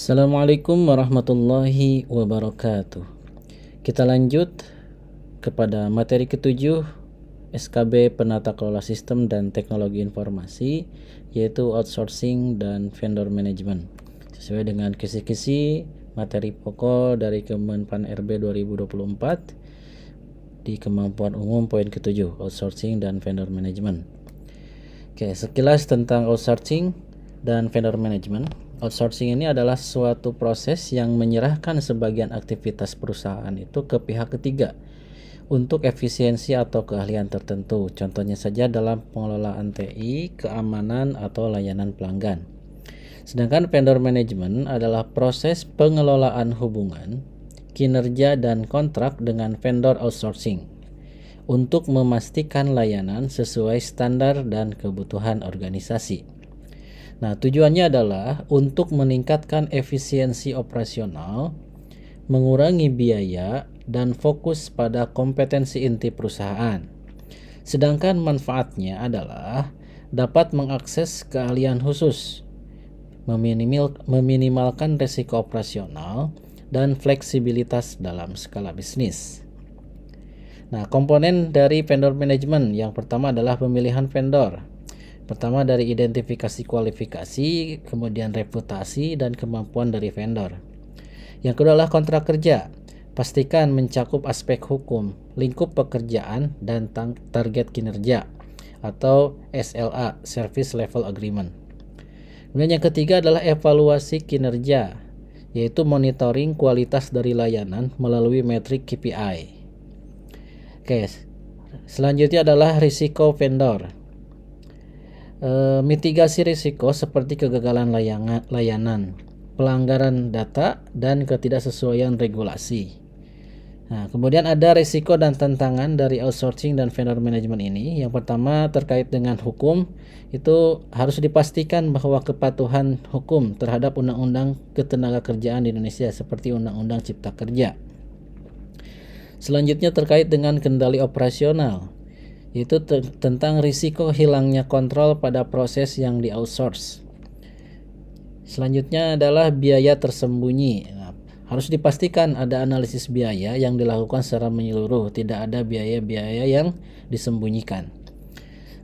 Assalamualaikum warahmatullahi wabarakatuh. Kita lanjut kepada materi ketujuh SKB Penata Kelola Sistem dan Teknologi Informasi, yaitu Outsourcing dan Vendor Management. Sesuai dengan kisi-kisi materi pokok dari Kemenpan RB 2024 di kemampuan umum poin ketujuh, Outsourcing dan Vendor Management. Oke, sekilas tentang outsourcing dan vendor management. Outsourcing ini adalah suatu proses yang menyerahkan sebagian aktivitas perusahaan itu ke pihak ketiga untuk efisiensi atau keahlian tertentu. Contohnya saja dalam pengelolaan TI, keamanan, atau layanan pelanggan. Sedangkan vendor management adalah proses pengelolaan hubungan, kinerja, dan kontrak dengan vendor outsourcing untuk memastikan layanan sesuai standar dan kebutuhan organisasi. Nah, tujuannya adalah untuk meningkatkan efisiensi operasional, mengurangi biaya, dan fokus pada kompetensi inti perusahaan. Sedangkan manfaatnya adalah dapat mengakses keahlian khusus, meminimalkan risiko operasional, dan fleksibilitas dalam skala bisnis. Nah, komponen dari vendor management yang pertama adalah pemilihan vendor. Pertama dari identifikasi kualifikasi, kemudian reputasi dan kemampuan dari vendor. Yang kedua adalah kontrak kerja. Pastikan mencakup aspek hukum, lingkup pekerjaan, dan target kinerja atau SLA, Service Level Agreement. Kemudian yang ketiga adalah evaluasi kinerja, yaitu monitoring kualitas dari layanan melalui metrik KPI. Oke, selanjutnya adalah risiko vendor. Mitigasi risiko seperti kegagalan layanan, pelanggaran data, dan ketidaksesuaian regulasi. Nah, kemudian ada risiko dan tantangan dari outsourcing dan vendor management ini. Yang pertama terkait dengan hukum, itu harus dipastikan bahwa kepatuhan hukum terhadap undang-undang ketenagakerjaan di Indonesia seperti Undang-Undang Cipta Kerja. Selanjutnya terkait dengan kendali operasional, yaitu tentang risiko hilangnya kontrol pada proses yang di-outsource. Selanjutnya adalah biaya tersembunyi. Nah, harus dipastikan ada analisis biaya yang dilakukan secara menyeluruh, tidak ada biaya-biaya yang disembunyikan.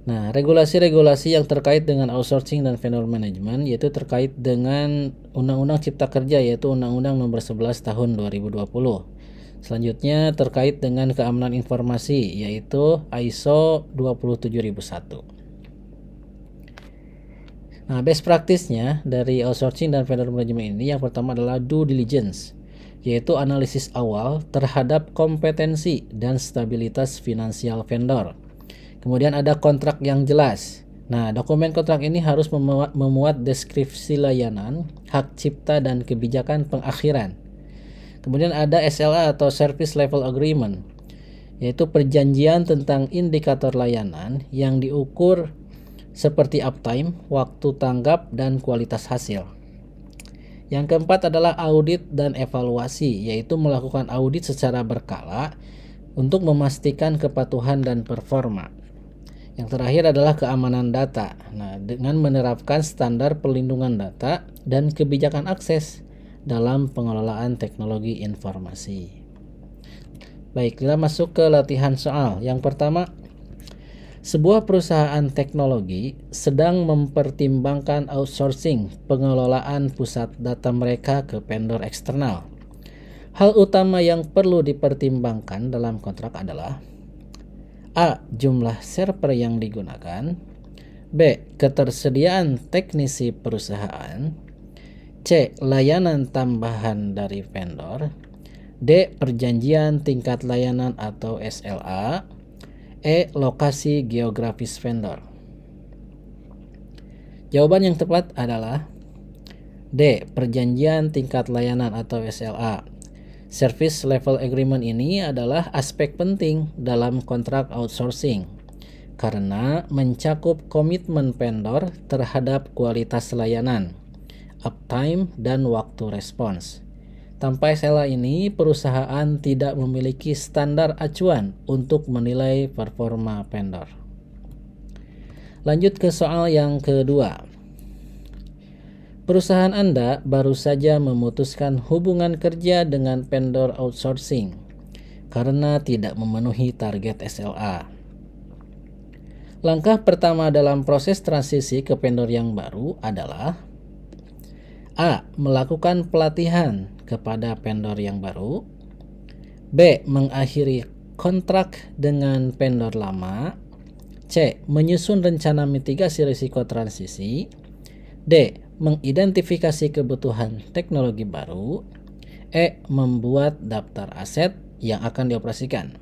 Nah, regulasi-regulasi yang terkait dengan outsourcing dan vendor management yaitu terkait dengan Undang-Undang Cipta Kerja, yaitu Undang-Undang Nomor 11 Tahun 2020. Selanjutnya terkait dengan keamanan informasi, yaitu ISO 27001. Nah, best practice-nya dari outsourcing dan vendor management ini yang pertama adalah due diligence, yaitu analisis awal terhadap kompetensi dan stabilitas finansial vendor. Kemudian ada kontrak yang jelas. Nah, dokumen kontrak ini harus memuat deskripsi layanan, hak cipta, dan kebijakan pengakhiran. Kemudian ada SLA atau Service Level Agreement, yaitu perjanjian tentang indikator layanan yang diukur seperti uptime, waktu tanggap, dan kualitas hasil. Yang keempat adalah audit dan evaluasi, yaitu melakukan audit secara berkala untuk memastikan kepatuhan dan performa. Yang terakhir adalah keamanan data. Nah, dengan menerapkan standar perlindungan data dan kebijakan akses dalam pengelolaan teknologi informasi. Baik, kita masuk ke latihan soal. Yang pertama, sebuah perusahaan teknologi sedang mempertimbangkan outsourcing pengelolaan pusat data mereka ke vendor eksternal. Hal utama yang perlu dipertimbangkan dalam kontrak adalah A. Jumlah server yang digunakan, B. Ketersediaan teknisi perusahaan, C. Layanan tambahan dari vendor, D. Perjanjian tingkat layanan atau SLA, E. Lokasi geografis vendor. Jawaban yang tepat adalah D. Perjanjian tingkat layanan atau SLA. Service Level Agreement ini adalah aspek penting dalam kontrak outsourcing karena mencakup komitmen vendor terhadap kualitas layanan, uptime, dan waktu respons. Tanpa SLA ini, perusahaan tidak memiliki standar acuan untuk menilai performa vendor. Lanjut ke soal yang kedua. Perusahaan Anda baru saja memutuskan hubungan kerja dengan vendor outsourcing karena tidak memenuhi target SLA. Langkah pertama dalam proses transisi ke vendor yang baru adalah A. Melakukan pelatihan kepada vendor yang baru. B. Mengakhiri kontrak dengan vendor lama. C. Menyusun rencana mitigasi risiko transisi. D. Mengidentifikasi kebutuhan teknologi baru. E. Membuat daftar aset yang akan dioperasikan.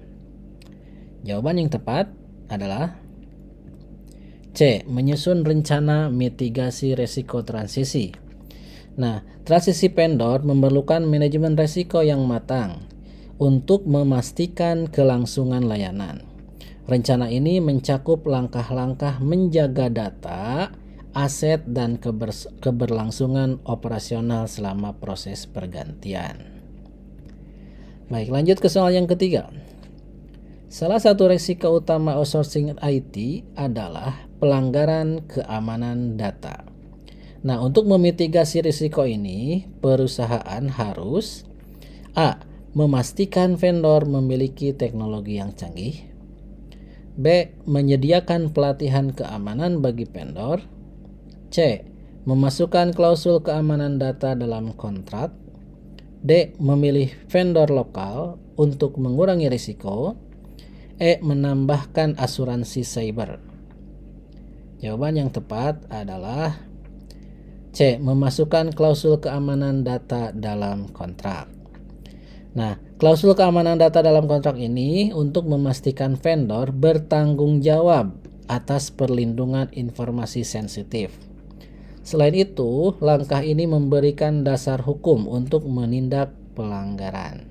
Jawaban yang tepat adalah C. Menyusun rencana mitigasi risiko transisi. Nah, transisi vendor memerlukan manajemen risiko yang matang untuk memastikan kelangsungan layanan. Rencana ini mencakup langkah-langkah menjaga data, aset, dan keberlangsungan operasional selama proses pergantian. Baik, lanjut ke soal yang ketiga. Salah satu risiko utama outsourcing IT adalah pelanggaran keamanan data. Nah, untuk memitigasi risiko ini, perusahaan harus A. Memastikan vendor memiliki teknologi yang canggih. B. Menyediakan pelatihan keamanan bagi vendor. C. Memasukkan klausul keamanan data dalam kontrak. D. Memilih vendor lokal untuk mengurangi risiko. E. Menambahkan asuransi cyber. Jawaban yang tepat adalah C. Memasukkan klausul keamanan data dalam kontrak. Nah, klausul keamanan data dalam kontrak ini untuk memastikan vendor bertanggung jawab atas perlindungan informasi sensitif. Selain itu, langkah ini memberikan dasar hukum untuk menindak pelanggaran.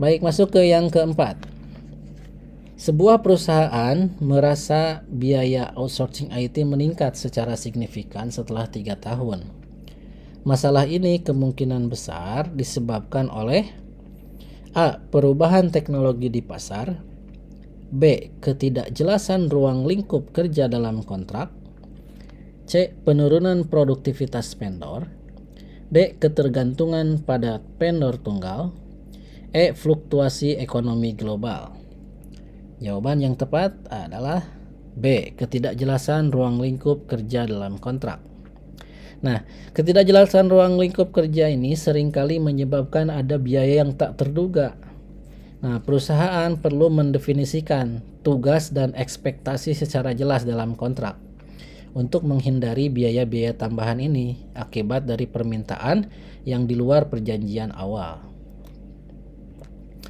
Baik, masuk ke yang keempat. Sebuah perusahaan merasa biaya outsourcing IT meningkat secara signifikan setelah 3 tahun. Masalah ini kemungkinan besar disebabkan oleh A. Perubahan teknologi di pasar. B. Ketidakjelasan ruang lingkup kerja dalam kontrak. C. Penurunan produktivitas vendor. D. Ketergantungan pada vendor tunggal. E. Fluktuasi ekonomi global. Jawaban yang tepat adalah B. Ketidakjelasan ruang lingkup kerja dalam kontrak. Nah, ketidakjelasan ruang lingkup kerja ini seringkali menyebabkan ada biaya yang tak terduga. Nah, perusahaan perlu mendefinisikan tugas dan ekspektasi secara jelas dalam kontrak untuk menghindari biaya-biaya tambahan ini akibat dari permintaan yang di luar perjanjian awal.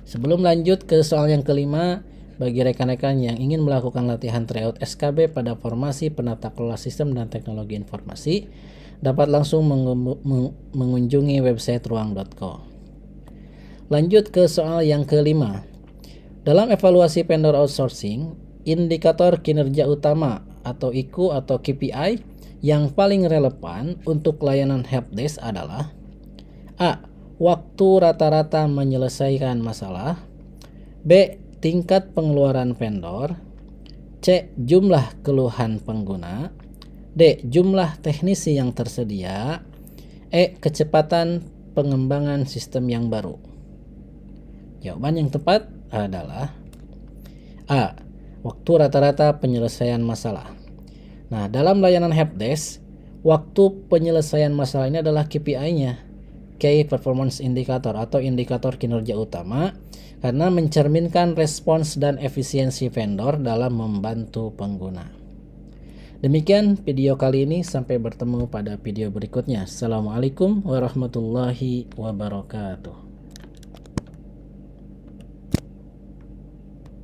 Sebelum lanjut ke soal yang kelima, bagi rekan-rekan yang ingin melakukan latihan tryout SKB pada formasi penata kelola sistem dan teknologi informasi, dapat langsung mengunjungi website ruang.co. Lanjut ke soal yang kelima. Dalam evaluasi vendor outsourcing, indikator kinerja utama atau IKU atau KPI yang paling relevan untuk layanan helpdesk adalah A. Waktu rata-rata menyelesaikan masalah. B. Tingkat pengeluaran vendor. C. Jumlah keluhan pengguna. D. Jumlah teknisi yang tersedia. E. Kecepatan pengembangan sistem yang baru. Jawaban yang tepat adalah A. Waktu rata-rata penyelesaian masalah. Nah, dalam layanan helpdesk, waktu penyelesaian masalah ini adalah KPI-nya, Key Performance Indicator atau indikator kinerja utama, karena mencerminkan respons dan efisiensi vendor dalam membantu pengguna. Demikian video kali ini, sampai bertemu pada video berikutnya. Assalamualaikum warahmatullahi wabarakatuh.